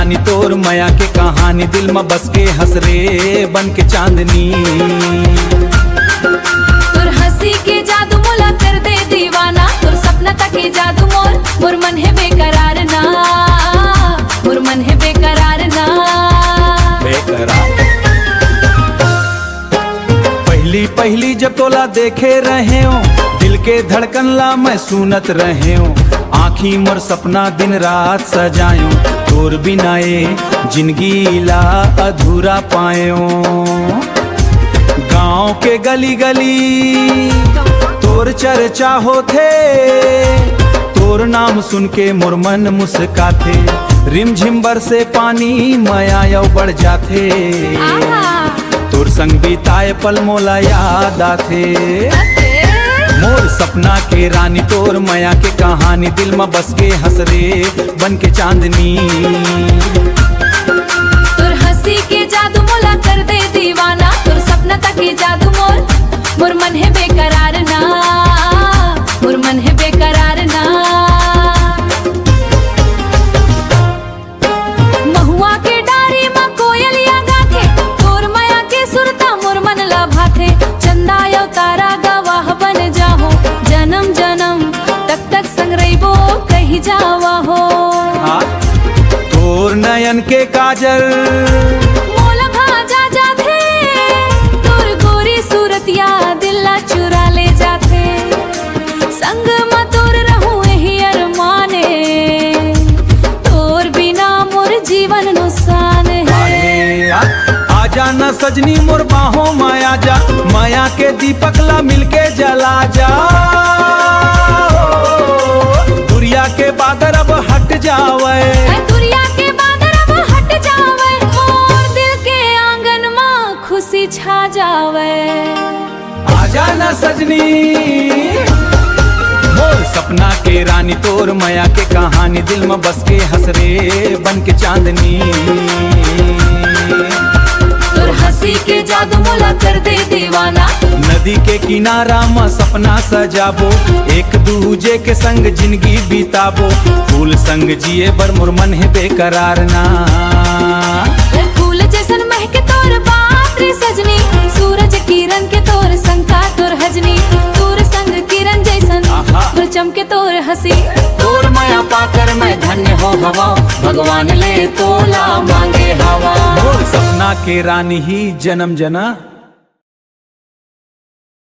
रानी तोर माया के कहानी, दिल में बस के हंस रे बन के चांदनी। तोर हंसी के जादू मोला कर दे दीवाना, तोर सपना तक के जादू मोर मन है बेकरार ना, मोर मन है बेकरार ना बेकरार। पहली पहली जब तोला देखे रहे हो, दिल के धड़कन ला मैं सुनत रहे हो। आँखी मोर सपना दिन रात सजायो, तोर बिनाए जिंदगी ला अधूरा पायो। गाँव के गली गली तोर चर्चा होथे, तोर नाम सुन के मोर मन मुस्काथे। रिमझिम बरसे पानी माया बढ़ जाथे, तोर संग बिताए पल मोला याद आथे। मोर सपना के रानी तोर माया के कहानी, दिल में बस के हंस रे बन के चांदनी। तोर हंसी के जादू मोला कर दे दीवाना, तोर सपना तक के जादू मोर मन है बेकरार ना, मोर मन है बेकरार ना। महुआ के डारी में कोयलिया गाथे, तोर माया के सुरता मोर मन ला भाथे। चंदा यो तारा गवाह बन जाहो, जन्म जन्म तक तक संग रहिबो कहीं जावा हो। तोर नयन के काजल मोला भाजा जाथे, तोर गोरी सूरतिया दिल्ला चुरा ले जाथे। संग में तोर रहूं एही अरमाने, तोर बिना मोर जीवन नुसान है। आजा न सजनी मोर बाहों माया जा, माया के दीपक ला मिलके जला जा। दुरिया के बादर अब हट जावे, दुरिया के बादर अब हट जावे, मोर दिल के आंगन में खुशी छा जावे। आजा न सजनी मोर सपना के रानी तोर माया के कहानी, दिल में बस के हंस रे बन के चांदनी। तोर हंसी के जादू मोला कर दे दीवाना, नदी के किनारा में सपना सजाबो, एक दूजे के संग जिंदगी बिताबो। फूल संग जिए बर मोर मन है बेकरार ना, फूल जैसन महके तोर बात रे सजनी। सूरज किरण के तोर संग का तोर हजनी, तोर संग किरण जैसन तोर चमके तोर हंसी। तोर माया पाकर मैं धन्य हो हवा, भगवान ले तोला मांगे हवा। मोर सपना के रानी ही जन्म जना।